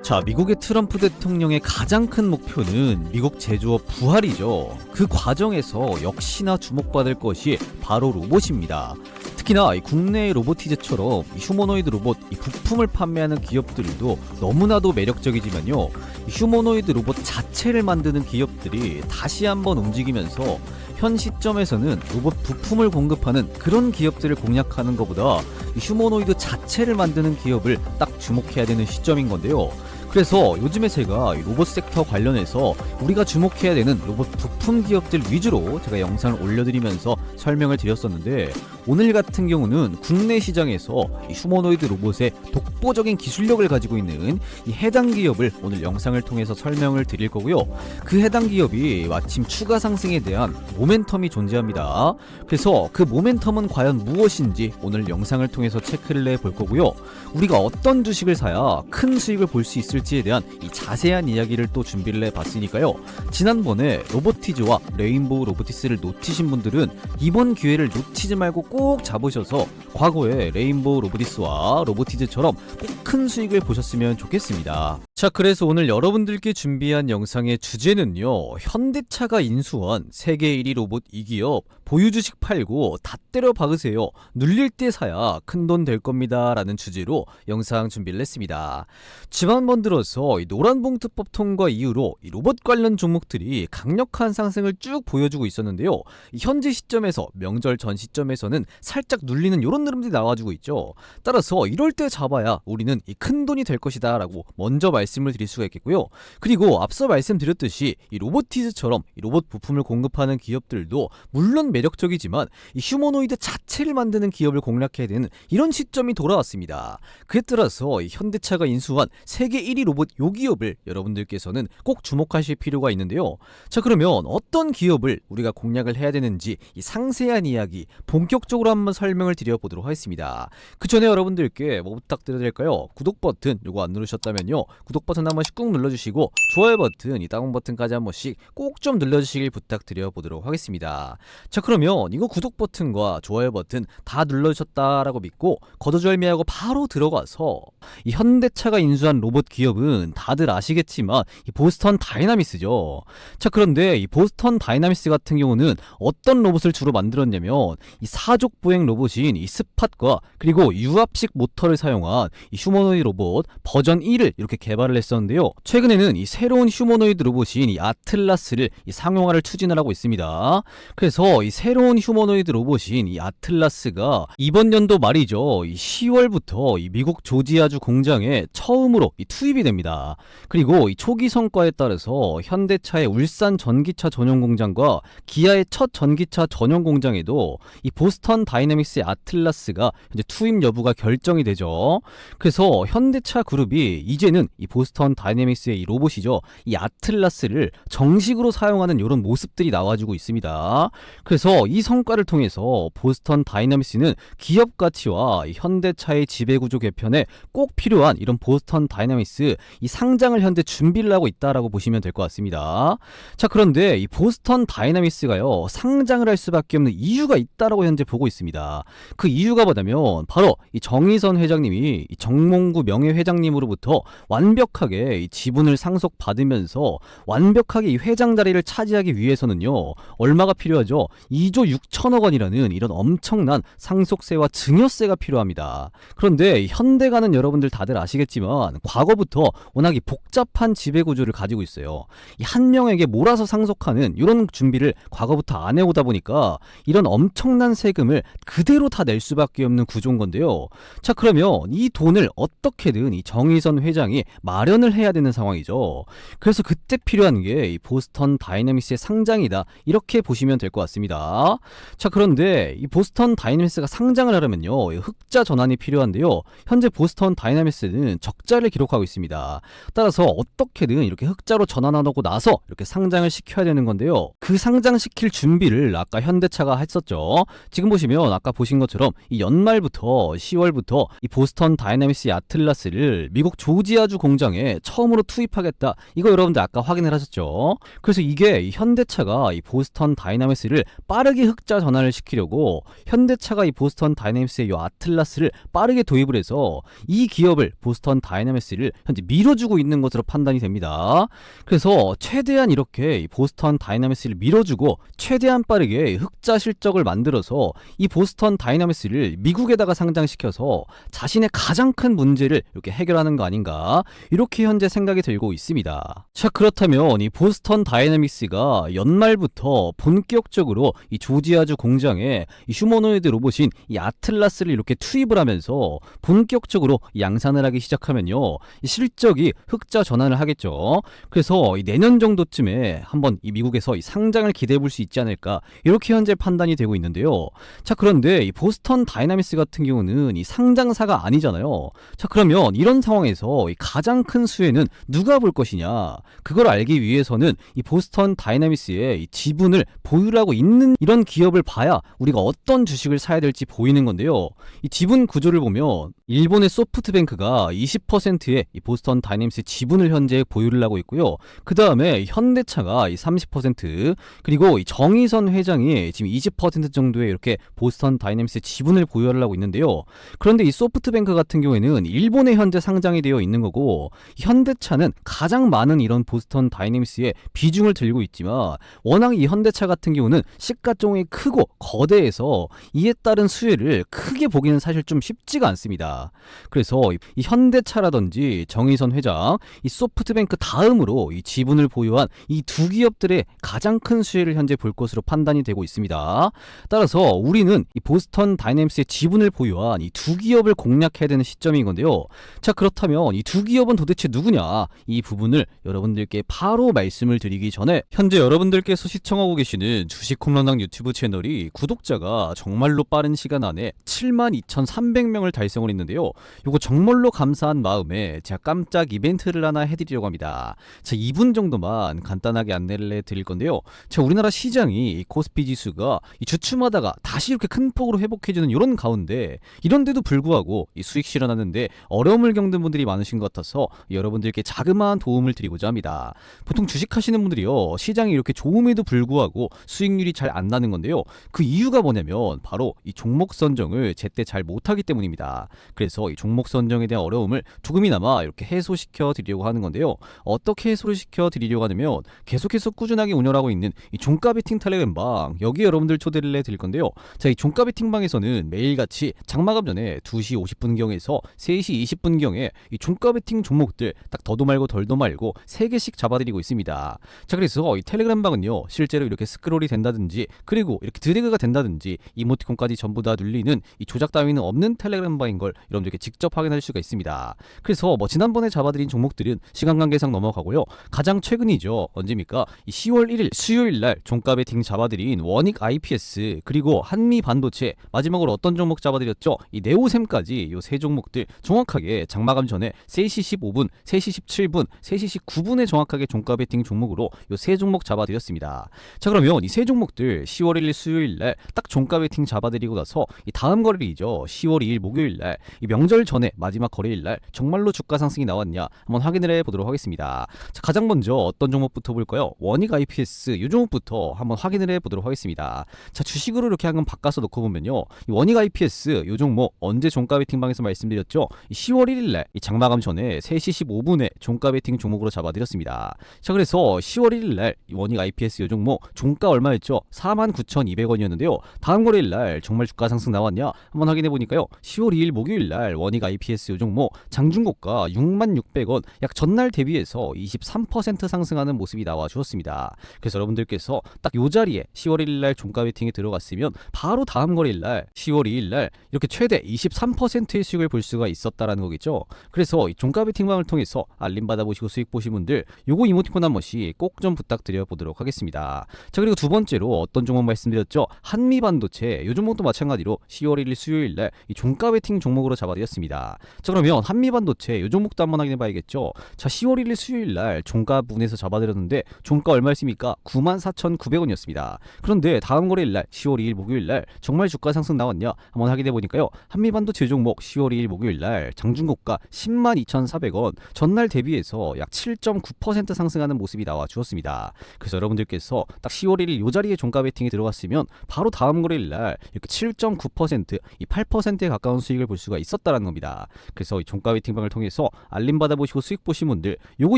자, 미국의 트럼프 대통령의 가장 큰 목표는 미국 제조업 부활이죠. 그 과정에서 역시나 주목받을 것이 바로 로봇입니다. 특히나 국내의 로보티즈처럼 휴머노이드 로봇 부품을 판매하는 기업들도 너무나도 매력적이지만요, 휴머노이드 로봇 자체를 만드는 기업들이 다시 한번 움직이면서 현 시점에서는 로봇 부품을 공급하는 그런 기업들을 공략하는 것보다 휴머노이드 자체를 만드는 기업을 딱 주목해야 되는 시점인 건데요. 그래서 요즘에 제가 로봇 섹터 관련해서 우리가 주목해야 되는 로봇 부품 기업들 위주로 제가 영상을 올려드리면서 설명을 드렸었는데, 오늘 같은 경우는 국내 시장에서 이 휴머노이드 로봇의 독보적인 기술력을 가지고 있는 이 해당 기업을 오늘 영상을 통해서 설명을 드릴 거고요. 그 해당 기업이 마침 추가 상승에 대한 모멘텀이 존재합니다. 그래서 그 모멘텀은 과연 무엇인지 오늘 영상을 통해서 체크를 해볼 거고요. 우리가 어떤 주식을 사야 큰 수익을 볼 수 있을지에 대한 이 자세한 이야기를 또 준비를 해봤으니까요. 지난번에 로보티즈와 레인보우 로보티스를 놓치신 분들은 이번 기회를 놓치지 말고 꼭 잡으셔서 과거에 레인보우 로보티스와 로보티즈처럼 꼭 큰 수익을 보셨으면 좋겠습니다. 자, 그래서 오늘 여러분들께 준비한 영상의 주제는요, 현대차가 인수한 세계 1위 로봇 2기업 보유 주식 팔고 다 때려 박으세요, 눌릴 때 사야 큰돈 될 겁니다 라는 주제로 영상 준비를 했습니다. 지난번 들어서 이 노란봉투법 통과 이후로 이 로봇 관련 종목들이 강력한 상승을 쭉 보여주고 있었는데요, 현재 시점에서 명절 전 시점에서는 살짝 눌리는 이런 흐름들이 나와주고 있죠. 따라서 이럴 때 잡아야 우리는 이 큰돈이 될 것이다 라고 먼저 말씀을 드릴 수가 있겠고요. 그리고 앞서 말씀드렸듯이 이 로보티즈처럼 이 로봇 부품을 공급하는 기업들도 물론 매력적이지만 이 휴머노이드 자체를 만드는 기업을 공략해야 되는 이런 시점이 돌아왔습니다. 그에 따라서 이 현대차가 인수한 세계 1위 로봇 요 기업을 여러분들께서는 꼭 주목하실 필요가 있는데요. 자, 그러면 어떤 기업을 우리가 공략을 해야 되는지 이 상세한 이야기 본격적으로 한번 설명을 드려보도록 하겠습니다. 그 전에 여러분들께 뭐 부탁드려야 될까요? 구독 버튼 요거 안 누르셨다면요, 구독 버튼 한 번씩 꾹 눌러주시고 좋아요 버튼, 이 다운 버튼까지 한 번씩 꼭 좀 눌러주시길 부탁드려 보도록 하겠습니다. 자, 그러면 이거 구독 버튼과 좋아요 버튼 다 눌러주셨다라고 믿고 거두절미하고 바로 들어가서 이 현대차가 인수한 로봇 기업은 다들 아시겠지만 이 보스턴 다이나미스죠. 자, 그런데 이 보스턴 다이나미스 같은 경우는 어떤 로봇을 주로 만들었냐면 이 사족 보행 로봇인 이 스팟과 그리고 유압식 모터를 사용한 이 휴머노이드 로봇 버전 1을 이렇게 개발을 했었는데요, 최근에는 이 새로운 휴머노이드 로봇인 이 아틀라스를 이 상용화를 추진을 하고 있습니다. 그래서 이 새로운 휴머노이드 로봇인 이 아틀라스가 이번 연도 말이죠, 이 10월부터 이 미국 조지아주 공장에 처음으로 이 투입이 됩니다. 그리고 이 초기 성과에 따라서 현대차의 울산 전기차 전용 공장과 기아의 첫 전기차 전용 공장에도 이 보스턴 다이내믹스의 아틀라스가 이제 투입 여부가 결정이 되죠. 그래서 현대차 그룹이 이제는 이 보스턴 다이내믹스의 이 로봇이죠, 이 아틀라스를 정식으로 사용하는 이런 모습들이 나와주고 있습니다. 그래서 이 성과를 통해서 보스턴 다이내믹스는 기업 가치와 이 현대차의 지배구조 개편에 꼭 필요한 이런 보스턴 다이내믹스 이 상장을 현재 준비를 하고 있다라고 보시면 될 것 같습니다. 자, 그런데 이 보스턴 다이내믹스가요, 상장을 할 수밖에 없는 이유가 있다라고 현재 보고 있습니다. 그 이유가 뭐냐면 바로 이 정의선 회장님이 이 정몽구 명예회장님으로부터 완벽하게 이 지분을 상속받으면서 완벽하게 이 회장 자리를 차지하기 위해서는요, 얼마가 필요하죠? 2조 6천억 원이라는 이런 엄청난 상속세와 증여세가 필요합니다. 그런데 현대가는 여러분들 다들 아시겠지만 과거부터 워낙 이 복잡한 지배구조를 가지고 있어요. 이 한 명에게 몰아서 상속하는 이런 준비를 과거부터 안 해오다 보니까 이런 엄청난 세금을 그대로 다 낼 수밖에 없는 구조인 건데요. 자, 그러면 이 돈을 어떻게든 이 정의선 회장이 마련을 해야 되는 상황이죠. 그래서 그때 필요한 게 이 보스턴 다이내믹스의 상장이다, 이렇게 보시면 될 것 같습니다. 자, 그런데 이 보스턴 다이내믹스가 상장을 하려면요, 흑자 전환이 필요한데요, 현재 보스턴 다이내믹스는 적자를 기록하고 있습니다. 따라서 어떻게든 이렇게 흑자로 전환하고 나서 이렇게 상장을 시켜야 되는 건데요, 그 상장시킬 준비를 아까 현대차가 했었죠. 지금 보시면 아까 보신 것처럼 이 연말부터 10월부터 이 보스턴 다이내믹스의 아틀라스를 미국 조지아주 공장 공장에 처음으로 투입하겠다. 이거 여러분들 아까 확인을 하셨죠? 그래서 이게 현대차가 이 보스턴 다이나믹스를 빠르게 흑자 전환을 시키려고 현대차가 이 보스턴 다이나믹스의 이 아틀라스를 빠르게 도입을 해서 이 기업을 보스턴 다이나믹스를 현재 밀어주고 있는 것으로 판단이 됩니다. 그래서 최대한 이렇게 이 보스턴 다이나믹스를 밀어주고 최대한 빠르게 흑자 실적을 만들어서 이 보스턴 다이나믹스를 미국에다가 상장시켜서 자신의 가장 큰 문제를 이렇게 해결하는 거 아닌가, 이렇게 현재 생각이 들고 있습니다. 자, 그렇다면 이 보스턴 다이나믹스가 연말부터 본격적으로 이 조지아주 공장에 이 휴머노이드 로봇인 이 아틀라스를 이렇게 투입을 하면서 본격적으로 양산을 하기 시작하면요, 이 실적이 흑자 전환을 하겠죠. 그래서 이 내년 정도쯤에 한번 이 미국에서 이 상장을 기대해 볼 수 있지 않을까, 이렇게 현재 판단이 되고 있는데요. 자, 그런데 이 보스턴 다이나믹스 같은 경우는 이 상장사가 아니잖아요. 자, 그러면 이런 상황에서 이 가장 큰 수혜는 누가 볼 것이냐, 그걸 알기 위해서는 이 보스턴 다이나믹스의 이 지분을 보유하고 있는 이런 기업을 봐야 우리가 어떤 주식을 사야 될지 보이는 건데요. 이 지분 구조를 보면 일본의 소프트뱅크가 20%의 이 보스턴 다이나믹스 지분을 현재 보유를 하고 있고요. 그 다음에 현대차가 30%, 그리고 이 정의선 회장이 지금 20% 정도의 이렇게 보스턴 다이나믹스 지분을 보유를 하고 있는데요. 그런데 이 소프트뱅크 같은 경우에는 일본에 현재 상장이 되어 있는 거고, 현대차는 가장 많은 이런 보스턴 다이내믹스의 비중을 들고 있지만 워낙 이 현대차 같은 경우는 시가총액이 크고 거대해서 이에 따른 수혜를 크게 보기는 사실 좀 쉽지가 않습니다. 그래서 이 현대차라든지 정의선 회장, 이 소프트뱅크 다음으로 이 지분을 보유한 이 두 기업들의 가장 큰 수혜를 현재 볼 것으로 판단이 되고 있습니다. 따라서 우리는 이 보스턴 다이내믹스의 지분을 보유한 이 두 기업을 공략해야 되는 시점인 건데요. 자, 그렇다면 이 두 기업은 도대체 누구냐, 이 부분을 여러분들께 바로 말씀을 드리기 전에 현재 여러분들께서 시청하고 계시는 주식홈런왕 유튜브 채널이 구독자가 정말로 빠른 시간 안에 72,300명을 달성을 했는데요. 요거 정말로 감사한 마음에 제가 깜짝 이벤트를 하나 해드리려고 합니다. 자, 2분 정도만 간단하게 안내를 해드릴 건데요. 자, 우리나라 시장이 이 코스피 지수가 이 주춤하다가 다시 이렇게 큰 폭으로 회복해주는 이런 가운데, 이런데도 불구하고 이 수익 실현하는데 어려움을 겪는 분들이 많으신 것 같아서 여러분들께 자그마한 도움을 드리고자 합니다. 보통 주식하시는 분들이요, 시장이 이렇게 좋음에도 불구하고 수익률이 잘 안 나는 건데요. 그 이유가 뭐냐면 바로 이 종목 선정을 제때 잘 못하기 때문입니다. 그래서 이 종목 선정에 대한 어려움을 조금이나마 이렇게 해소시켜 드리려고 하는 건데요. 어떻게 해소를 시켜 드리려고 하냐면 계속해서 꾸준하게 운영하고 있는 이 종가 베팅 텔레그램방, 여기에 여러분들 초대를 해드릴 건데요. 자, 이 종가 베팅방에서는 매일같이 장마감 전에 2시 50분경에서 3시 20분경에 이 종가 베팅 종목들 딱 더도 말고 덜도 말고 3개씩 잡아드리고 있습니다. 자, 그래서 이 텔레그램방은요, 실제로 이렇게 스크롤이 된다든지 그리고 이렇게 드래그가 된다든지 이모티콘까지 전부 다 눌리는 이 조작 따위는 없는 텔레그램방인 걸 여러분들께 직접 확인할 수가 있습니다. 그래서 뭐 지난번에 잡아드린 종목들은 시간 관계상 넘어가고요. 가장 최근이죠. 언제입니까? 이 10월 1일 수요일날 종가 베팅 잡아드린 원익 IPS 그리고 한미 반도체, 마지막으로 어떤 종목 잡아드렸죠? 이 네오셈까지 이 세 종목들 정확하게 장마감 전에 3시 15분, 3시 17분, 3시 19분에 정확하게 종가 베팅 종목으로 이 세 종목 잡아드렸습니다. 자, 그러면 이 세 종목들 10월 1일 수요일날 딱 종가 베팅 잡아드리고 나서 이 다음 거래일이죠. 10월 2일 목요일날, 이 명절 전에 마지막 거래일날 정말로 주가 상승이 나왔냐 한번 확인을 해보도록 하겠습니다. 자, 가장 먼저 어떤 종목부터 볼까요? 원익 IPS 이 종목부터 한번 확인을 해보도록 하겠습니다. 자, 주식으로 이렇게 한번 바꿔서 놓고 보면요, 이 원익 IPS 이 종목 언제 종가 베팅방에서 말씀드렸죠? 10월 1일날 이 장마감 전에 3시 15분에 종가 베팅 종목으로 잡아드렸습니다. 자, 그래서 10월 1일날 이 원익 IPS 이 종목 종가 얼마였죠? 49,200원이었는데요. 다음 거래일날 정말 주가 상승 나왔냐 한번 확인해 보니까요, 10월 2일 목요일날 원익 IPS 이 종목 장중고가 66,600원, 약 전날 대비해서 23% 상승하는 모습이 나와 주었습니다. 그래서 여러분들께서 딱 요 자리에 10월 1일날 종가 베팅에 들어갔으면 바로 다음 거래일날 10월 2일날 이렇게 최대 23%의 수익을 볼 수가 있었다라는 거겠죠. 그래서 이 종가 베팅방을 통해서 알림 받아보시고 수익 보신 분들 요거 이모티콘 한 번씩 꼭 좀 부탁드려 보도록 하겠습니다. 자, 그리고 두 번째로 어떤 종목 말씀드렸죠? 한미 반도체 요 종목도 마찬가지로 10월 1일 수요일날 이 종가 베팅 종목으로 잡아드렸습니다. 자, 그러면 한미 반도체 요 종목도 한번 확인해 봐야겠죠. 자, 10월 1일 수요일날 종가 부분에서 잡아드렸는데 종가 얼마였습니까? 94,900원이었습니다. 그런데 다음 거래일날 10월 2일 목요일날 정말 주가 상승 나왔냐 한번 확인해 보니까요, 한미 반도체 종목 10월 2일 목요일날 장중고가 102,400원, 3,100원, 전날 대비해서 약 7.9% 상승하는 모습이 나와 주었습니다. 그래서 여러분들께서 딱 10월 1일 요 자리에 종가 베팅이 들어갔으면 바로 다음 거래일 날 이렇게 7.9%, 이 8%에 가까운 수익을 볼 수가 있었다라는 겁니다. 그래서 이 종가 베팅방을 통해서 알림 받아보시고 수익 보신 분들 요거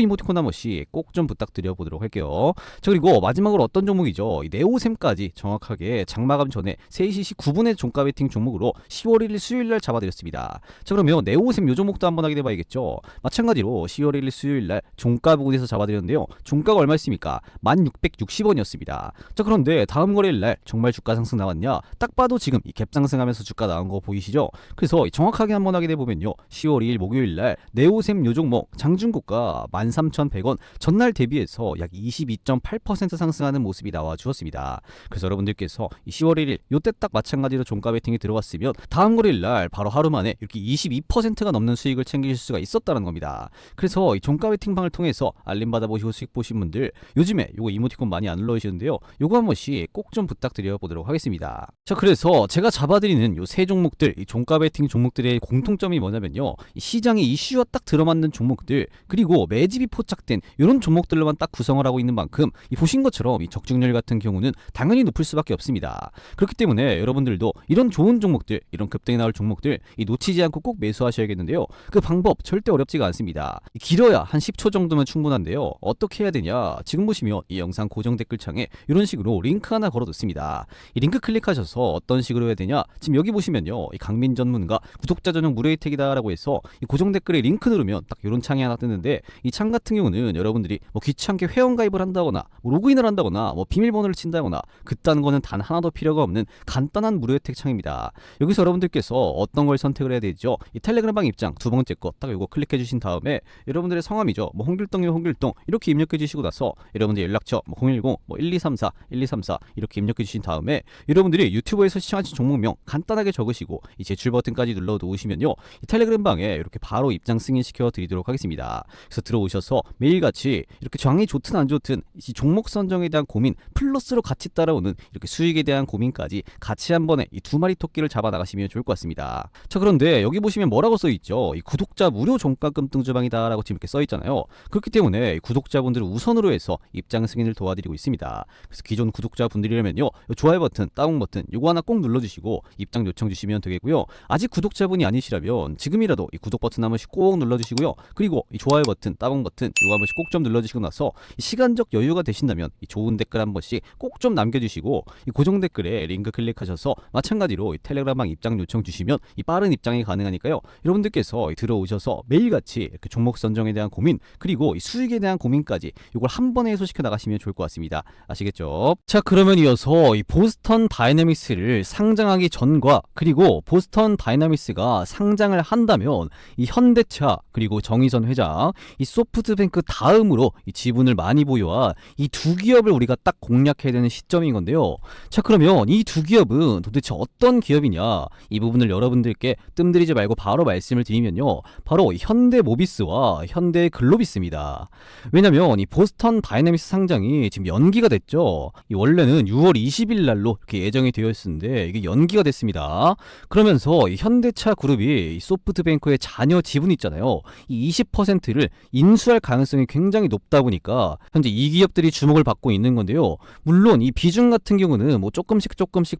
이모티콘 한 번씩 꼭 좀 부탁드려 보도록 할게요. 자, 그리고 마지막으로 어떤 종목이죠? 이 네오셈까지 정확하게 장마감 전에 3시 9분에 종가 베팅 종목으로 10월 1일 수요일 날 잡아드렸습니다. 자, 그러면 네오셈 요 종목도 한번 확인해 봐야겠죠. 마찬가지로 10월 1일 수요일 날 종가 부근에서 잡아드렸는데요. 종가가 얼마였습니까? 1660원이었습니다. 자, 그런데 다음 거래일 날 정말 주가 상승 나왔냐? 딱 봐도 지금 이 갭 상승하면서 주가 나온 거 보이시죠? 그래서 정확하게 한번 확인해 보면요. 10월 2일 목요일 날 네오셈 요 종목 장중고가 13,100원, 전날 대비해서 약 22.8% 상승하는 모습이 나와 주었습니다. 그래서 여러분들께서 이 10월 1일 요때 딱 마찬가지로 종가 베팅이 들어갔으면 다음 거래일 날 바로 하루 만에 이렇게 22%가 넘는 수익을 챙기실 수가 있었다는 겁니다. 그래서 이 종가 베팅방을 통해서 알림 받아보시고 수익 보신 분들 요즘에 요거 이모티콘 많이 안 눌러주시는데요. 요거 한 번씩 꼭 좀 부탁드려 보도록 하겠습니다. 자, 그래서 제가 잡아드리는 요 세 종목들, 이 종가 베팅 종목들의 공통점이 뭐냐면요. 이 시장의 이슈와 딱 들어맞는 종목들, 그리고 매집이 포착된 이런 종목들로만 딱 구성을 하고 있는 만큼 이 보신 것처럼 이 적중률 같은 경우는 당연히 높을 수밖에 없습니다. 그렇기 때문에 여러분들도 이런 좋은 종목들, 이런 급등이 나올 종목들 이 놓치지 않고 꼭 매수하셔야겠는데요. 그 방법 절대 어렵지가 않습니다. 길어야 한 10초 정도면 충분한데요. 어떻게 해야 되냐? 지금 보시면 이 영상 고정 댓글창에 이런 식으로 링크 하나 걸어뒀습니다. 이 링크 클릭하셔서 어떤 식으로 해야 되냐? 지금 여기 보시면요. 이 강민 전문가 구독자 전용 무료 혜택이다라고 해서 이 고정 댓글에 링크 누르면 딱 이런 창이 하나 뜨는데 이 창 같은 경우는 여러분들이 뭐 귀찮게 회원가입을 한다거나 뭐 로그인을 한다거나 뭐 비밀번호를 친다거나 그딴 거는 단 하나도 필요가 없는 간단한 무료 혜택 창입니다. 여기서 여러분들께서 어떤 걸 선택을 해야 되죠? 이 텔레그램방 입장 두 번째 거 딱 이거 클릭해 주신 다음에 여러분들의 성함이죠. 뭐 홍길동이면 홍길동 이렇게 입력해 주시고 나서 여러분들 연락처 뭐 010 뭐 1234 1234 이렇게 입력해 주신 다음에 여러분들이 유튜브에서 시청하신 종목명 간단하게 적으시고 이 제출 버튼까지 눌러 놓으시면요. 이 텔레그램 방에 이렇게 바로 입장 승인시켜 드리도록 하겠습니다. 그래서 들어오셔서 매일같이 이렇게 장이 좋든 안 좋든 이 종목 선정에 대한 고민 플러스로 같이 따라오는 이렇게 수익에 대한 고민까지 같이 한 번에 이 두 마리 토끼를 잡아 나가시면 좋을 것 같습니다. 자, 그런데 여기 보시면 뭐라고 써 있죠? 이 구독자 무료 종가금 등주방이다라고 지금 이렇게 써 있잖아요. 그렇기 때문에 구독자분들을 우선으로 해서 입장 승인을 도와드리고 있습니다. 그래서 기존 구독자분들이라면요, 좋아요 버튼, 다운 버튼 요거 하나 꼭 눌러주시고 입장 요청 주시면 되겠고요. 아직 구독자분이 아니시라면 지금이라도 이 구독 버튼 한 번씩 꼭 눌러주시고요. 그리고 이 좋아요 버튼, 다운 버튼 요거 한 번씩 꼭 좀 눌러주시고 나서 시간적 여유가 되신다면 이 좋은 댓글 한 번씩 꼭 좀 남겨주시고 이 고정 댓글에 링크 클릭하셔서 마찬가지로 이 텔레그램방 입장 요청 주시면 이 빠른 입장이 가능하니까요. 여러분들께서 들어오셔서 매일같이 이렇게 종목 선정에 대한 고민 그리고 이 수익에 대한 고민까지 이걸 한 번에 해소시켜 나가시면 좋을 것 같습니다. 아시겠죠? 자, 그러면 이어서 이 보스턴 다이내믹스를 상장하기 전과 그리고 보스턴 다이내믹스가 상장을 한다면 이 현대차 그리고 정의선 회장 이 소프트뱅크 다음으로 이 지분을 많이 보유한 이 두 기업을 우리가 딱 공략해야 되는 시점인 건데요. 자, 그러면 이 두 기업은 도대체 어떤 기업이냐? 이 부분을 여러분들께 뜸들이지 말고 바로 말씀을 드리면요. 바로 현대모비스와 현대글로비스입니다. 왜냐면 이 보스턴 다이내믹스 상장이 지금 연기가 됐죠. 이 원래는 6월 20일 날로 이렇게 예정이 되어 있었는데 이게 연기가 됐습니다. 그러면서 이 현대차 그룹이 이 소프트뱅크의 자녀 지분 있잖아요. 이 20%를 인수할 가능성이 굉장히 높다 보니까 현재 이 기업들이 주목을 받고 있는 건데요. 물론 이 비중 같은 경우는 뭐 조금씩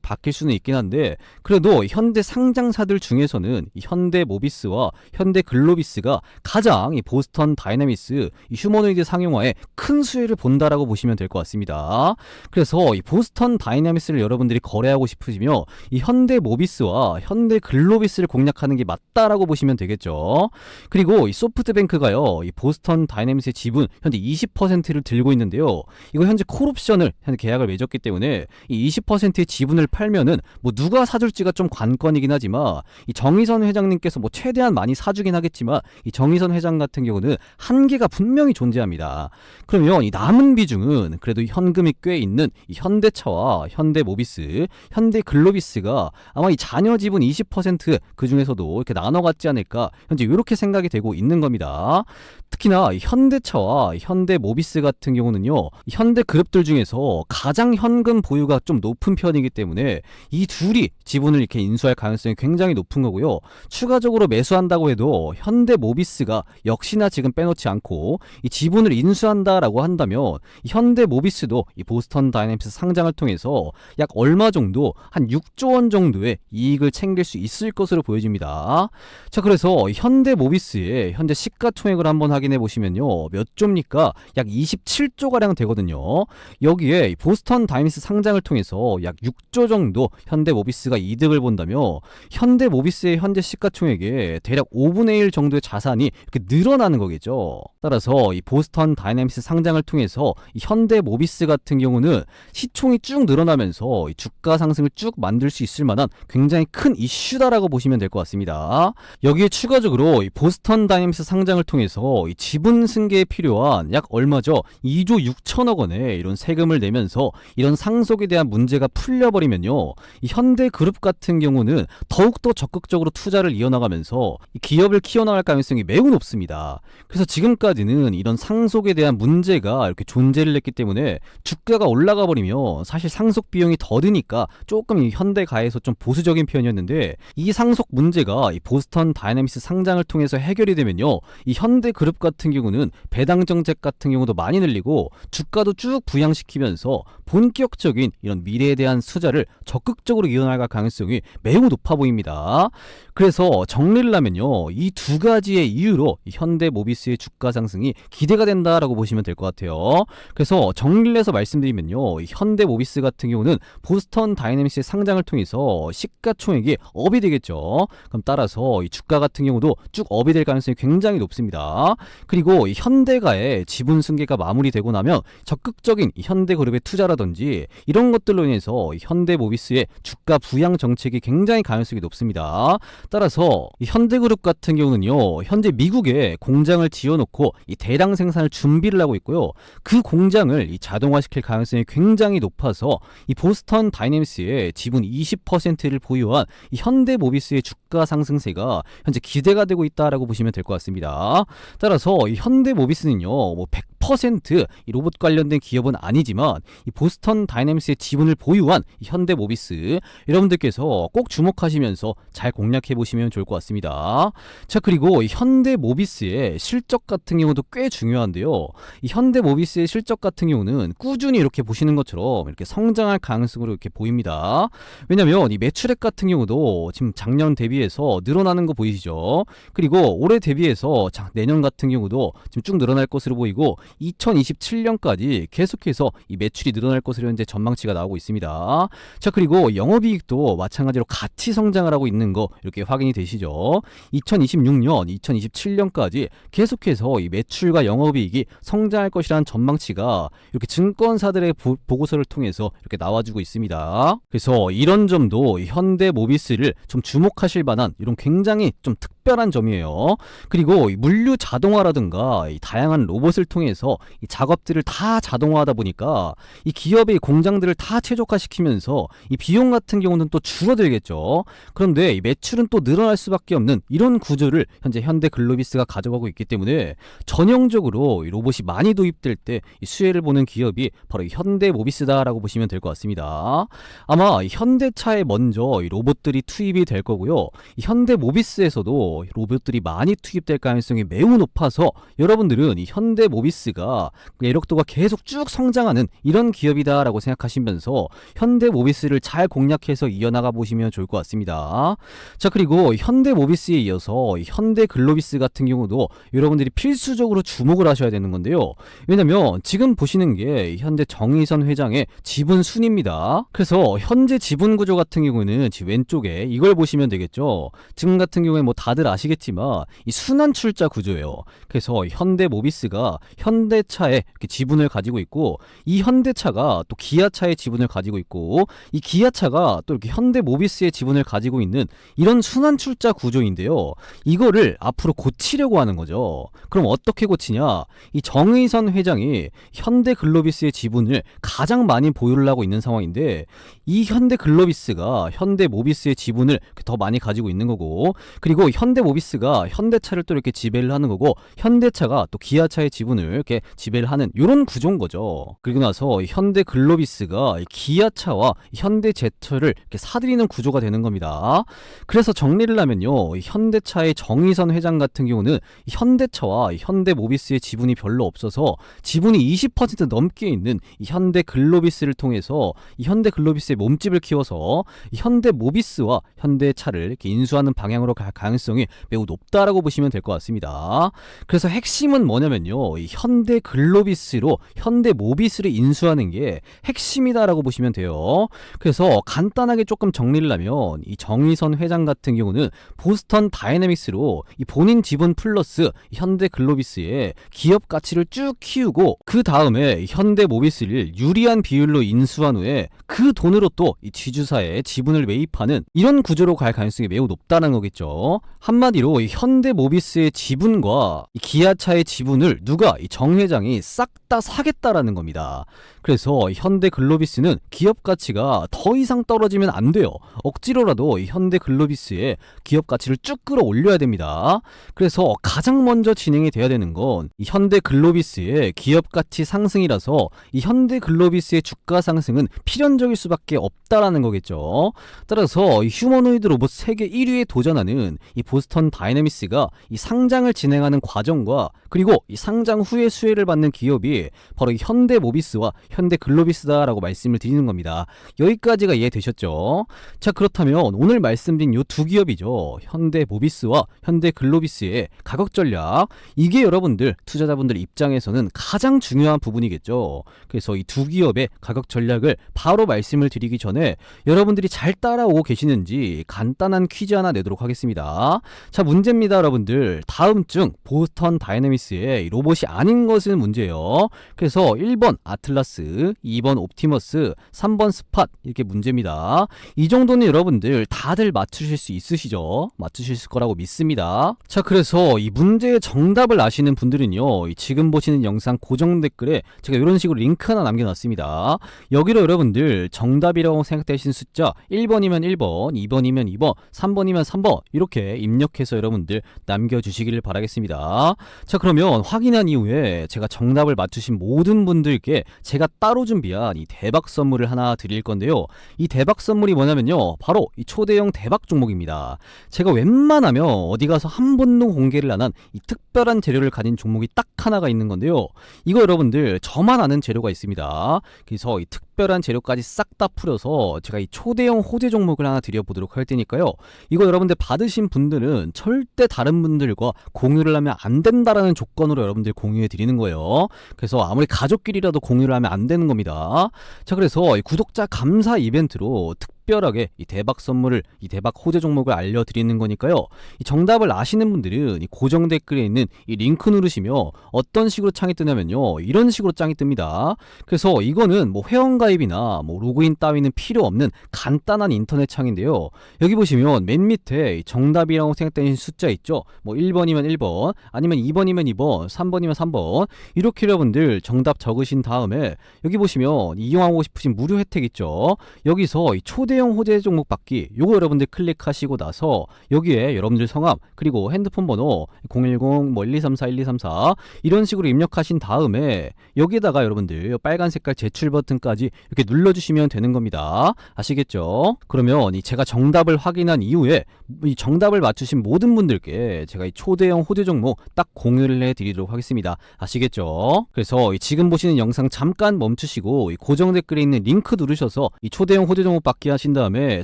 바뀔 수는 있긴 한데 그래도 현대 상장사들 중에서는 이 현대모비스와 현대글로비스가 가장 이 보스턴 다이내믹스 이 휴머노이드 상용화에 큰 수혜를 본다라고 보시면 될 것 같습니다. 그래서 이 보스턴 다이내믹스를 여러분들이 거래하고 싶으시면 이 현대모비스와 현대글로비스를 공략하는 게 맞다라고 보시면 되겠죠. 그리고 이 소프트뱅크가요, 이 보스턴 다이내믹스의 지분 현재 20%를 들고 있는데요. 이거 현재 콜옵션을 현재 계약을 맺었기 때문에 이 20%의 지분을 팔면은 뭐 누가 사줄지가 좀 관건이긴 하지만 이 정의선 회장님께서 뭐 최대한 많이 사주긴 하겠지만 이 정의선 회장 같은 경우는 한계가 분명히 존재합니다. 그러면 이 남은 비중은 그래도 현금이 꽤 있는 이 현대차와 현대모비스, 현대글로비스가 아마 이 자녀 지분 20% 그 중에서도 이렇게 나눠 갖지 않을까 현재 이렇게 생각이 되고 있는 겁니다. 특히나 이 현대차와 현대모비스 같은 경우는요, 현대그룹들 중에서 가장 현금 보유가 좀 높은 편이기 때문에 이 둘이 지분을 이렇게 인수할 가능성이 굉장히 높은 거고요. 추가적으로 매수한다고 해도 현대모비스 모비스가 역시나 지금 빼놓지 않고 이 지분을 인수한다라고 한다면 이 현대모비스도 이 보스턴 다이내믹스 상장을 통해서 약 얼마 정도 한 6조 원 정도의 이익을 챙길 수 있을 것으로 보여집니다. 자, 그래서 현대모비스의 현재 시가총액을 한번 확인해 보시면요, 몇 조입니까? 약 27조 가량 되거든요. 여기에 보스턴 다이내믹스 상장을 통해서 약 6조 정도 현대모비스가 이득을 본다며 현대모비스의 현재 시가총액의 대략 5분의 1 정도의 자산이 이렇게 늘어나는 거겠죠. 따라서 이 보스턴 다이내믹스 상장을 통해서 이 현대모비스 같은 경우는 시총이 쭉 늘어나면서 이 주가 상승을 쭉 만들 수 있을 만한 굉장히 큰 이슈다라고 보시면 될 것 같습니다. 여기에 추가적으로 이 보스턴 다이내믹스 상장을 통해서 이 지분 승계에 필요한 약 얼마죠? 2조 6천억 원의 이런 세금을 내면서 이런 상속에 대한 문제가 풀려버리면요, 이 현대그룹 같은 경우는 더욱더 적극적으로 투자를 이어나가면서 이 기업을 키워나갈 가능성이 매우 높습니다. 그래서 지금까지는 이런 상속에 대한 문제가 이렇게 존재를 했기 때문에 주가가 올라가 버리면 사실 상속 비용이 더 드니까 조금 이 현대가에서 좀 보수적인 편이었는데, 이 상속 문제가 이 보스턴 다이내믹스 상장을 통해서 해결이 되면요, 이 현대그룹 같은 경우는 배당 정책 같은 경우도 많이 늘리고 주가도 쭉 부양시키면서 본격적인 이런 미래에 대한 투자를 적극적으로 이어나갈 가능성이 매우 높아 보입니다. 그래서 정리를 하면요, 이 두 가지의 이유로 현대모비스의 주가 상승이 기대가 된다라고 보시면 될 것 같아요. 그래서 정리를 해서 말씀드리면요, 현대모비스 같은 경우는 보스턴 다이내믹스의 상장을 통해서 시가총액이 업이 되겠죠. 그럼 따라서 이 주가 같은 경우도 쭉 업이 될 가능성이 굉장히 높습니다. 그리고 현대가의 지분 승계가 마무리되고 나면 적극적인 현대그룹의 투자라든지 이런 것들로 인해서 현대모비스의 주가 부양 정책이 굉장히 가능성이 높습니다. 따라서 이 현대그룹 같은 경우는요, 현재 미국에 공장을 지어놓고 이 대량 생산을 준비를 하고 있고요, 그 공장을 이 자동화시킬 가능성이 굉장히 높아서 이 보스턴 다이내믹스의 지분 20%를 보유한 이 현대모비스의 주가 상승세가 현재 기대가 되고 있다라고 보시면 될 것 같습니다. 따라서 이 현대모비스는요, 뭐 100% 이 로봇 관련된 기업은 아니지만 이 보스턴 다이내믹스의 지분을 보유한 이 현대모비스, 여러분들께서 꼭 주목하시면서 잘 공략해 보시면 좋을 것 같습니다. 자, 그리고 이 현대모비스의 실적 같은 경우도 꽤 중요한데요, 이 현대모비스의 실적 같은 경우는 꾸준히 이렇게 보시는 것처럼 이렇게 성장할 가능성으로 이렇게 보입니다. 왜냐면 이 매출액 같은 경우도 지금 작년 대비해서 늘어나는 거 보이시죠? 그리고 올해 대비해서 내년 같은 경우도 지금 쭉 늘어날 것으로 보이고 2027년까지 계속해서 이 매출이 늘어날 것으로 현재 전망치가 나오고 있습니다. 자, 그리고 영업이익도 마찬가지로 같이 성장을 하고 있는 거 이렇게 확인이 되시죠? 2026년, 2027년까지 계속해서 이 매출과 영업이익이 성장할 것이라는 전망치가 이렇게 증권사들의 보고서를 통해서 이렇게 나와주고 있습니다. 그래서 이런 점도 현대모비스를 좀 주목하실 만한 이런 굉장히 좀 특별한 점이에요. 그리고 이 물류 자동화라든가 이 다양한 로봇을 통해서 이 작업들을 다 자동화하다 보니까 이 기업의 공장들을 다 최적화시키면서 이 비용 같은 경우는 또 줄어들겠죠. 그런데 이 매출은 또 늘어날 수밖에 없는 이런 구조를 현재 현대글로비스가 가져가고 있기 때문에 전형적으로 이 로봇이 많이 도입될 때 이 수혜를 보는 기업이 바로 이 현대모비스다라고 보시면 될 것 같습니다. 아마 이 현대차에 먼저 이 로봇들이 투입이 될 거고요, 이 현대모비스에서도 로봇들이 많이 투입될 가능성이 매우 높아서 여러분들은 이 현대모비스가 매력도가 계속 쭉 성장하는 이런 기업이다라고 생각하시면서 현대모비스를 잘 공략해서 이어나가 보시면 좋을 것 같습니다. 자, 그리고 현대모비스에 이어서 현대글로비스 같은 경우도 여러분들이 필수적으로 주목을 하셔야 되는 건데요, 왜냐면 지금 보시는 게 현재 정의선 회장의 지분 순입니다. 그래서 현재 지분 구조 같은 경우는 지금 왼쪽에 이걸 보시면 되겠죠. 지금 같은 경우에 뭐 다들 아시겠지만 이 순환 출자 구조예요. 그래서 현대모비스가 현대차에 이렇게 지분을 가지고 있고, 이 현대차가 또 기아차의 지분을 가지고 있고, 이 기아차가 또 이렇게 현대모비스의 지분을 가지고 있는 이런 순환 출자 구조인데요, 이거를 앞으로 고치려고 하는 거죠. 그럼 어떻게 고치냐? 이 정의선 회장이 현대글로비스의 지분을 가장 많이 보유를 하고 있는 상황인데, 이 현대글로비스가 현대모비스의 지분을 더 많이 가지고 있는 거고, 그리고 현대모비스가 현대차를 또 이렇게 지배를 하는 거고 현대차가 또 기아차의 지분을 이렇게 지배를 하는 이런 구조인 거죠. 그리고 나서 현대글로비스가 기아차와 현대제철을 이렇게 사들이는 구조가 되는 겁니다. 그래서 정리를 하면요, 현대차의 정의선 회장 같은 경우는 현대차와 현대모비스의 지분이 별로 없어서 지분이 20% 넘게 있는 현대글로비스를 통해서 현대글로비스의 몸집을 키워서 현대모비스와 현대차를 이렇게 인수하는 방향으로 갈 가능성이 매우 높다라고 보시면 될 것 같습니다. 그래서 핵심은 뭐냐면요, 현대글로비스로 현대모비스를 인수하는 게 핵심이다라고 보시면 돼요. 그래서 간단하게 조금 정리를 하면 이 정의선 회장 같은 경우는 보스턴 다이내믹스로 이 본인 지분 플러스 현대글로비스의 기업 가치를 쭉 키우고 그 다음에 현대모비스를 유리한 비율로 인수한 후에 그 돈으로 또 이 지주사의 지분을 매입하는 이런 구조로 갈 가능성이 매우 높다는 거겠죠. 한마디로 이 현대모비스의 지분과 이 기아차의 지분을 누가 이 정 회장이 싹 다 사겠다라는 겁니다. 그래서 현대글로비스는 기업 가치가 더 이상 떨어지면 안 돼요. 억지로라도 현대글로비스의 기업 가치를 쭉 끌어올려야 됩니다. 그래서 가장 먼저 진행이 돼야 되는 건 이 현대글로비스의 기업 가치 상승이라서 이 현대글로비스의 주가 상승은 필연적일 수밖에 없다라는 거겠죠. 따라서 이 휴머노이드 로봇 세계 1위에 도전하는 이 보스턴 다이내믹스가 이 상장을 진행하는 과정과 그리고 이 상장 후에 수혜를 받는 기업이 바로 이 현대모비스와 현대글로비스다라고 말씀을 드리는 겁니다. 여기까지가 이해되셨죠? 자, 그렇다면 오늘 말씀드린 이 두 기업이죠, 현대모비스와 현대글로비스의 가격 전략, 이게 여러분들 투자자분들 입장에서는 가장 중요한 부분이겠죠. 그래서 이 두 기업의 가격 전략을 바로 말씀을 드리기 전에 여러분들이 잘 따라오고 계시는지 간단한 퀴즈 하나 내도록 하겠습니다. 자, 문제입니다. 여러분들 다음 중 보스턴 다이내믹스의 로봇이 아닌 것은 문제예요. 그래서 1번 아틀라스, 2번 옵티머스, 3번 스팟, 이렇게 문제입니다. 이 정도는 여러분들 다들 맞추실 수 있으시죠? 맞추실 거라고 믿습니다. 자, 그래서 이 문제의 정답을 아시는 분들은요, 지금 보시는 영상 고정 댓글에 제가 이런 식으로 링크 하나 남겨놨습니다. 여기로 여러분들 정답이라고 생각되신 숫자 1번이면 1번, 2번이면 2번, 3번이면 3번 이렇게 입력해서 여러분들 남겨주시기를 바라겠습니다. 자, 그러면 확인한 이후에 제가 정답을 맞추신 모든 분들께 제가 따로 준비한 이 대박 선물을 하나 드릴 건데요. 이 대박 선물이 뭐냐면요, 바로 이 초대형 대박 종목입니다. 제가 웬만하면 어디 가서 한 번도 공개를 안 한 이 특별한 재료를 가진 종목이 딱 하나가 있는 건데요. 이거 여러분들 저만 아는 재료가 있습니다. 그래서 이 특별한 재료까지 싹 다 풀어서 제가 이 초대형 호재 종목을 하나 드려보도록 할 테니까요. 이거 여러분들 받으신 분들은 절대 다른 분들과 공유를 하면 안 된다라는 조건으로 여러분들 공유해 드리는 거예요. 그래서 아무리 가족끼리라도 공유를 하면 안 되는 겁니다. 자, 그래서 이 구독자 감사 이벤트로 특별하게 이 대박 선물을, 이 대박 호재 종목을 알려드리는 거니까요. 이 정답을 아시는 분들은 이 고정 댓글에 있는 이 링크 누르시면 어떤 식으로 창이 뜨냐면요, 이런 식으로 창이 뜹니다. 그래서 이거는 뭐 회원가입이나 뭐 로그인 따위는 필요 없는 간단한 인터넷 창인데요. 여기 보시면 맨 밑에 정답이라고 생각되는 숫자 있죠. 뭐 1번이면 1번, 아니면 2번이면 2번, 3번이면 3번, 이렇게 여러분들 정답 적으신 다음에 여기 보시면 이용하고 싶으신 무료 혜택 있죠. 여기서 이 초대형 호재 종목 받기, 요거 여러분들 클릭하시고 나서 여기에 여러분들 성함 그리고 핸드폰 번호 010-1234-1234 이런 식으로 입력하신 다음에 여기에다가 여러분들 빨간 색깔 제출 버튼까지 이렇게 눌러주시면 되는 겁니다. 아시겠죠? 그러면 이 제가 정답을 확인한 이후에 이 정답을 맞추신 모든 분들께 제가 이 초대형 호재 종목 딱 공유를 해드리도록 하겠습니다. 아시겠죠? 그래서 이 지금 보시는 영상 잠깐 멈추시고 이 고정 댓글에 있는 링크 누르셔서 이 초대형 호재 종목 받기 하신 다음에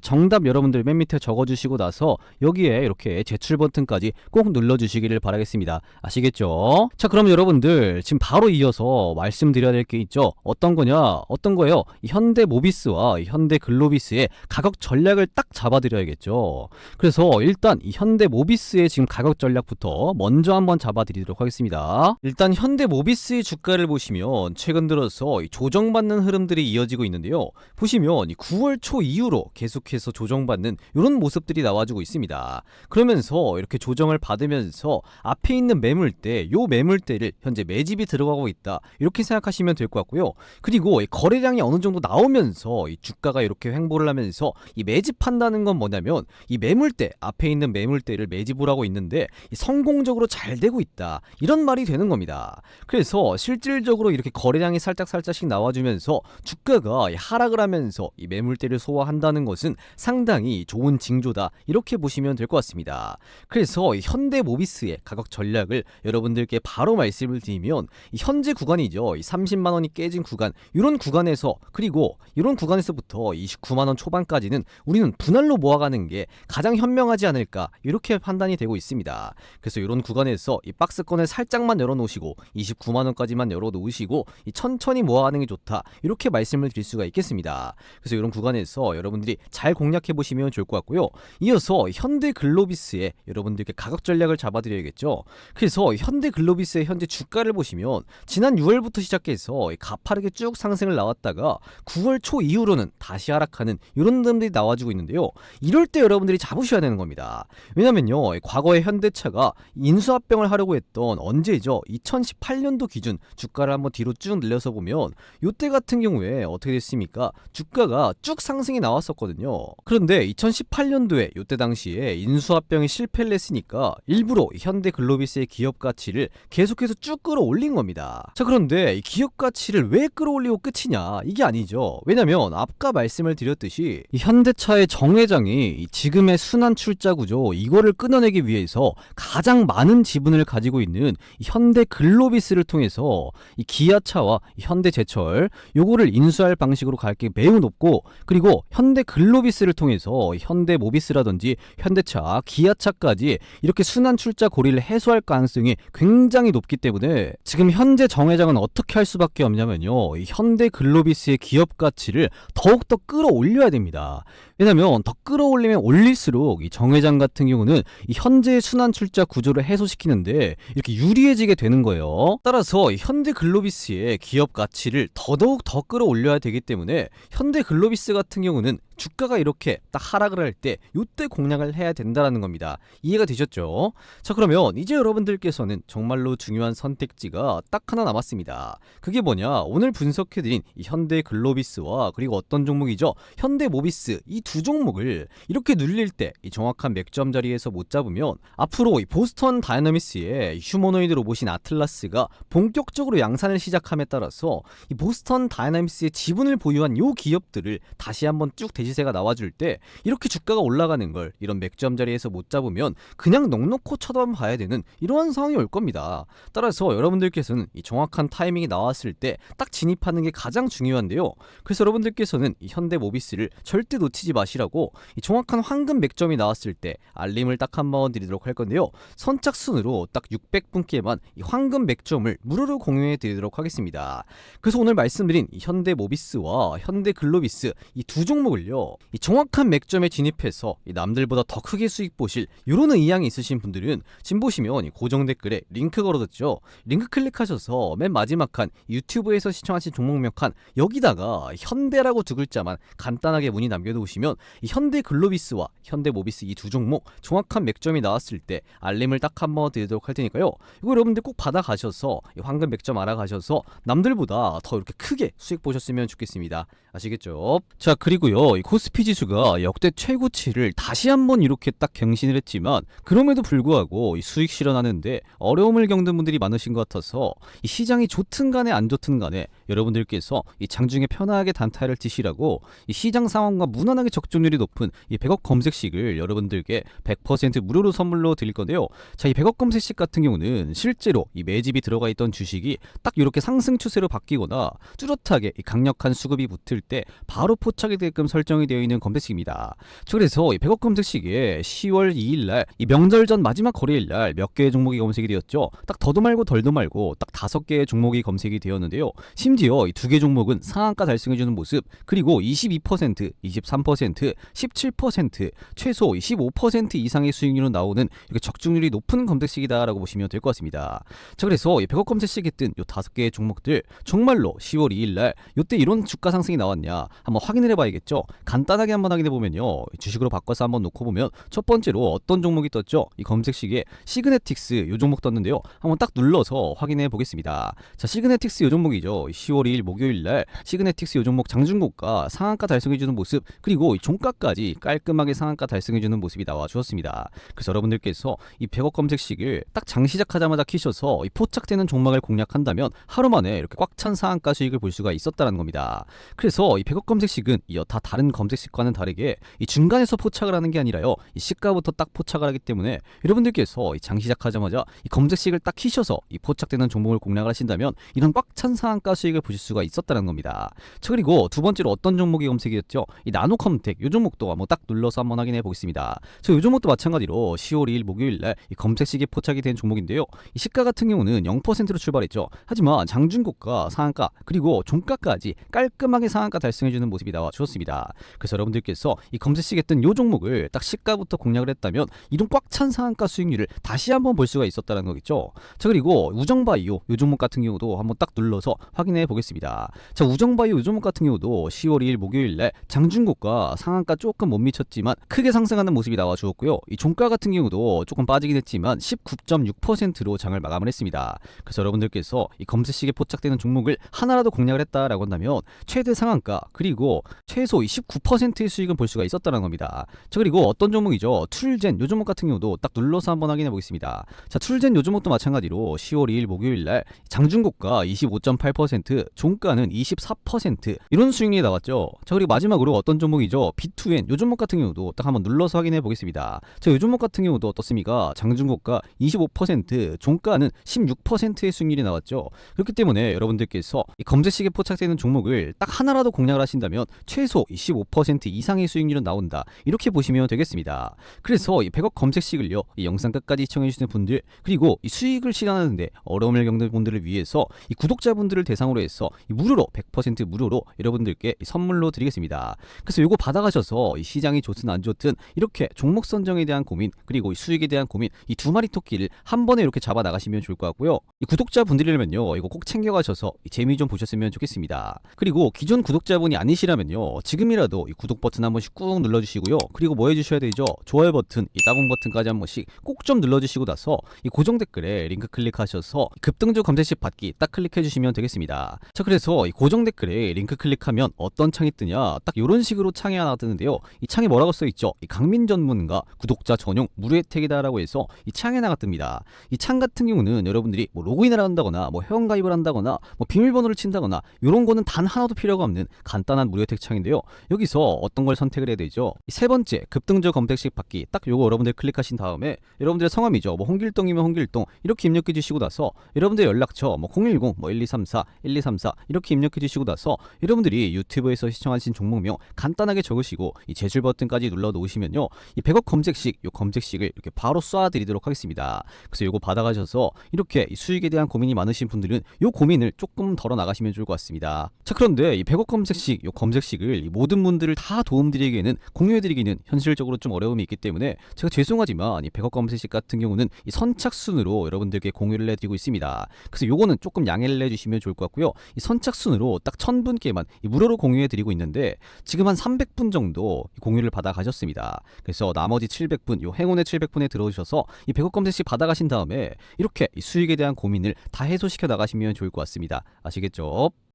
정답 여러분들 맨 밑에 적어주시고 나서 여기에 이렇게 제출 버튼까지 꼭 눌러주시기를 바라겠습니다. 아시겠죠? 자, 그럼 여러분들 지금 바로 이어서 말씀드려야 될 게 있죠. 어떤 거예요? 이 현대모비스와 이 현대글로비스의 가격 전략을 딱 잡아드려야겠죠. 그래서 일단 이 현대모비스의 지금 가격 전략부터 먼저 한번 잡아드리도록 하겠습니다. 일단 현대모비스의 주가를 보시면 최근 들어서 이 조정받는 흐름들이 이어지고 있는데요. 보시면 이 9월 초 이후로 일부러 계속해서 조정받는 이런 모습들이 나와주고 있습니다. 그러면서 이렇게 조정을 받으면서 앞에 있는 매물대, 요 매물대를 현재 매집이 들어가고 있다, 이렇게 생각하시면 될 것 같고요. 그리고 이 거래량이 어느 정도 나오면서 이 주가가 이렇게 횡보를 하면서 이 매집한다는 건 뭐냐면 이 매물대, 앞에 있는 매물대를 매집을 하고 있는데 성공적으로 잘 되고 있다, 이런 말이 되는 겁니다. 그래서 실질적으로 이렇게 거래량이 살짝씩 나와주면서 주가가 하락을 하면서 이 매물대를 소화한다는 것은 상당히 좋은 징조다, 이렇게 보시면 될 것 같습니다. 그래서 현대모비스의 가격 전략을 여러분들께 바로 말씀을 드리면, 이 현재 구간이죠, 이 30만원이 깨진 구간, 이런 구간에서, 그리고 이런 구간에서부터 29만원 초반까지는 우리는 분할로 모아가는 게 가장 현명하지 않을까, 이렇게 판단이 되고 있습니다. 그래서 이런 구간에서 이 박스권을 살짝만 열어놓으시고 29만원까지만 열어놓으시고 천천히 모아가는 게 좋다, 이렇게 말씀을 드릴 수가 있겠습니다. 그래서 이런 구간에서 여러분들이 잘 공략해 보시면 좋을 것 같고요. 이어서 현대글로비스의 여러분들께 가격 전략을 잡아드려야겠죠. 그래서 현대글로비스의 현재 주가를 보시면 지난 6월부터 시작해서 가파르게 쭉 상승을 나왔다가 9월 초 이후로는 다시 하락하는 이런 흐름들이 나와주고 있는데요. 이럴 때 여러분들이 잡으셔야 되는 겁니다. 왜냐면요, 과거에 현대차가 인수합병을 하려고 했던 언제죠? 2018년도 기준 주가를 한번 뒤로 쭉 늘려서 보면 이때 같은 경우에 어떻게 됐습니까? 주가가 쭉 상승이 나왔었거든요. 그런데 2018년도에 이때 당시에 인수합병이 실패를 했으니까 일부러 현대글로비스의 기업 가치를 계속해서 쭉 끌어올린 겁니다. 자, 그런데 이 기업 가치를 왜 끌어올리고 끝이냐, 이게 아니죠. 왜냐면 아까 말씀을 드렸듯이 이 현대차의 정 회장이 지금의 순환 출자 구조, 이거를 끊어내기 위해서 가장 많은 지분을 가지고 있는 현대글로비스를 통해서 이 기아차와 현대제철, 요거를 인수할 방식으로 갈 게 매우 높고, 그리고 현대글로비스를 통해서 현대모비스라든지 현대차, 기아차까지 이렇게 순환 출자 고리를 해소할 가능성이 굉장히 높기 때문에 지금 현재 정 회장은 어떻게 할 수밖에 없냐면요, 이 현대글로비스의 기업 가치를 더욱더 끌어올려야 됩니다. 왜냐면 더 끌어올리면 올릴수록 이 정 회장 같은 경우는 이 현재의 순환 출자 구조를 해소시키는데 이렇게 유리해지게 되는 거예요. 따라서 현대글로비스의 기업 가치를 더더욱 더 끌어올려야 되기 때문에 현대글로비스 같은 경우는 주가가 이렇게 딱 하락을 할 때 이때 공략을 해야 된다는 겁니다. 이해가 되셨죠? 자, 그러면 이제 여러분들께서는 정말로 중요한 선택지가 딱 하나 남았습니다. 그게 뭐냐, 오늘 분석해드린 이 현대글로비스와 그리고 어떤 종목이죠, 현대모비스, 이 두 종목을 이렇게 눌릴 때 이 정확한 맥점 자리에서 못 잡으면 앞으로 이 보스턴 다이너미스의 휴머노이드 로봇인 아틀라스가 본격적으로 양산을 시작함에 따라서 이 보스턴 다이너미스의 지분을 보유한 요 기업들을 다시 한번 쭉 대시세가 나와줄 때 이렇게 주가가 올라가는 걸 이런 맥점 자리에서 못 잡으면 그냥 넉넉히 쳐다봐야 되는 이러한 상황이 올 겁니다. 따라서 여러분들께서는 이 정확한 타이밍이 나왔을 때 딱 진입하는 게 가장 중요한데요. 그래서 여러분들께서는 이 현대모비스를 절대 놓치지 마시라고 이 정확한 황금 맥점이 나왔을 때 알림을 딱 한번 드리도록 할 건데요. 선착순으로 딱 600분께만 이 황금 맥점을 무료로 공유해 드리도록 하겠습니다. 그래서 오늘 말씀드린 이 현대모비스와 현대글로비스, 이 두 종목을요, 이 정확한 맥점에 진입해서 이 남들보다 더 크게 수익 보실 이런 의향이 있으신 분들은 지금 보시면 이 고정 댓글에 링크 걸어뒀죠. 링크 클릭하셔서 맨 마지막 칸 유튜브에서 시청하신 종목명 칸 여기다가 현대라고 두 글자만 간단하게 문의 남겨두시면 이 현대글로비스와 현대모비스 이 두 종목 정확한 맥점이 나왔을 때 알림을 딱 한번 드리도록 할 테니까요. 이거 여러분들 꼭 받아가셔서 이 황금 맥점 알아가셔서 남들보다 더 이렇게 크게 수익 보셨으면 좋겠습니다. 아시겠죠? 자, 그리고요, 이 코스피 지수가 역대 최고치를 다시 한번 이렇게 딱 경신을 했지만 그럼에도 불구하고 이 수익 실현하는데 어려움을 겪는 분들이 많으신 것 같아서 이 시장이 좋든 간에 안 좋든 간에 여러분들께서 이 장중에 편하게 단타를 치시라고 이 시장 상황과 무난하게 적중률이 높은 이 100억 검색식을 여러분들께 100% 무료로 선물로 드릴 건데요. 자, 이 100억 검색식 같은 경우는 실제로 이 매집이 들어가 있던 주식이 딱 이렇게 상승 추세로 바뀌거나 뚜렷하게 이 강력한 수급이 붙을 때 바로 포착이 되게끔 설정이 되어 있는 검색식입니다. 그래서 이 100억 검색식에 10월 2일날 이 명절 전 마지막 거래일날 몇 개의 종목이 검색이 되었죠. 딱 더도 말고 덜도 말고 딱 5개의 종목이 검색이 되었는데요. 심지어 심지어 이 두 개 종목은 상한가 달성해주는 모습, 그리고 22%, 23%, 17%, 최소 15% 이상의 수익률로 나오는 이렇게 적중률이 높은 검색식이다라고 보시면 될 것 같습니다. 자, 그래서 이 100억 검색식에 뜬 요 5개의 종목들 정말로 10월 2일날 요때 이런 주가 상승이 나왔냐 한번 확인을 해봐야겠죠. 간단하게 한번 확인해보면요, 주식으로 바꿔서 한번 놓고 보면 첫 번째로 어떤 종목이 떴죠? 이 검색식에 시그네틱스 요 종목 떴는데요, 한번 딱 눌러서 확인해 보겠습니다. 자, 시그네틱스 요 종목이죠. 10월 2일 목요일날 시그네틱스 요 종목 장중고가 상한가 달성해주는 모습, 그리고 종가까지 깔끔하게 상한가 달성해주는 모습이 나와 주었습니다. 그래서 여러분들께서 이 100억 검색식을 딱 장 시작하자마자 키셔서 이 포착되는 종목을 공략한다면 하루 만에 이렇게 꽉 찬 상한가 수익을 볼 수가 있었다는 겁니다. 그래서 이 100억 검색식은 다 다른 검색식과는 다르게 이 중간에서 포착을 하는 게 아니라요, 이 시가부터 딱 포착을 하기 때문에 여러분들께서 이 장 시작하자마자 이 검색식을 딱 키셔서 이 포착되는 종목을 공략을 하신다면 이런 꽉 찬 상한가 수익을 보실 수가 있었다는 겁니다. 자, 그리고 두 번째로 어떤 종목이 검색이었죠? 이 나노컴텍 요 종목도 한번 딱 눌러서 한번 확인해 보겠습니다. 요 종목도 마찬가지로 10월 2일 목요일날 이 검색식이 포착이 된 종목인데요, 이 시가 같은 경우는 0%로 출발했죠. 하지만 장중고가 상한가 그리고 종가까지 깔끔하게 상한가 달성해주는 모습이 나와 주었습니다. 그래서 여러분들께서 이 검색식에 뜬 요 종목을 딱 시가부터 공략을 했다면 이런 꽉 찬 상한가 수익률을 다시 한번 볼 수가 있었다는 거겠죠. 자, 그리고 우정바이오 요 종목 같은 경우도 한번 딱 눌러서 확인해 보겠습니다. 자, 우정바이오 요 종목 같은 경우도 10월 2일 목요일날 장중고가 상한가 조금 못 미쳤지만 크게 상승하는 모습이 나와 주었고요, 이 종가 같은 경우도 조금 빠지긴 했지만 19.6%로 장을 마감을 했습니다. 그래서 여러분들께서 이 검색식에 포착되는 종목을 하나라도 공략을 했다라고 한다면 최대 상한가 그리고 최소 19%의 수익은 볼 수가 있었다는 겁니다. 자, 그리고 어떤 종목이죠? 툴젠 요 종목 같은 경우도 딱 눌러서 한번 확인해 보겠습니다. 자, 툴젠 요 종목도 마찬가지로 10월 2일 목요일날 장중고가 25.8%, 종가는 24% 이런 수익률이 나왔죠. 자, 그리고 마지막으로 어떤 종목이죠? B2N 요 종목 같은 경우도 딱 한번 눌러서 확인해 보겠습니다. 자, 요 종목 같은 경우도 떴습니까? 장중고가 25%, 종가는 16%의 수익률이 나왔죠. 그렇기 때문에 여러분들께서 이 검색식에 포착되는 종목을 딱 하나라도 공략을 하신다면 최소 25% 이상의 수익률은 나온다, 이렇게 보시면 되겠습니다. 그래서 이 100억 검색식을요, 이 영상 끝까지 시청해주시는 분들, 그리고 이 수익을 실현하는데 어려움을 겪는 분들을 위해서 이 구독자분들을 대상으로 해서 이 무료로 100% 무료로 여러분들께 이 선물로 드리겠습니다. 그래서 요거 받아가셔서 이 시장이 좋든 안 좋든 이렇게 종목 선정에 대한 고민 그리고 이 수익에 대한 고민, 이 두 마리 토끼를 한 번에 이렇게 잡아 나가시면 좋을 것 같고요, 이 구독자분들이라면요 이거 꼭 챙겨가셔서 이 재미 좀 보셨으면 좋겠습니다. 그리고 기존 구독자분이 아니시라면요 지금이라도 이 구독 버튼 한 번씩 꾹 눌러주시고요, 그리고 뭐 해주셔야 되죠? 좋아요 버튼, 이 따봉 버튼까지 한 번씩 꼭 좀 눌러주시고 나서 이 고정 댓글에 링크 클릭하셔서 급등주 검색식 받기 딱 클릭해주시면 되겠습니다. 자, 그래서 이 고정 댓글에 링크 클릭하면 어떤 창이 뜨냐, 딱 이런 식으로 창이 하나 뜨는데요, 이 창에 뭐라고 써있죠? 이 강민 전문가 구독자 전용 무료 혜택이다라고 해서 이 창에 하나가 뜹니다. 이 창 같은 경우는 여러분들이 뭐 로그인을 한다거나 뭐 회원가입을 한다거나 뭐 비밀번호를 친다거나 이런 거는 단 하나도 필요가 없는 간단한 무료 혜택 창인데요, 여기서 어떤 걸 선택을 해야 되죠? 이 세 번째 급등주 검색식 받기 딱 요거 여러분들 클릭하신 다음에 여러분들의 성함이죠, 뭐 홍길동이면 홍길동 이렇게 입력해 주시고 나서 여러분들의 연락처 뭐 010 뭐 1234 1234 이렇게 입력해 주시고 나서 여러분들이 유튜브에서 시청하신 종목명 간단하게 적으시고 이 제출 버튼까지 눌러 놓으시면요, 이 100억 검색식 요 검색식을 이렇게 바로 쏴 드리도록 하겠습니다. 그래서 요거 받아가셔서 이렇게 이 수익에 대한 고민이 많으신 분들은 요 고민을 조금 덜어 나가시면 좋을 것 같습니다. 자, 그런데 이 100억 검색식 요 검색식을 이 모든 분들을 다 도움드리기에는 공유해드리기는 현실적으로 좀 어려움이 있기 때문에 제가 죄송하지만 이 100억 검색식 같은 경우는 이 선착순으로 여러분들께 공유를 해드리고 있습니다. 그래서 요거는 조금 양해를 해주시면 좋을 것 같고요, 이 선착순으로 딱 1000분께만 이 무료로 공유해드리고 있는데 지금 한 300분 정도 공유를 받아 가셨습니다. 그래서 나머지 700분 요 행운의 700분에 들어오셔서 이 100억 검색식 받아가신 다음에 이렇게 이 수익에 대한 고민을 다 해소시켜 나가시면 좋을 것 같습니다. 아시겠죠?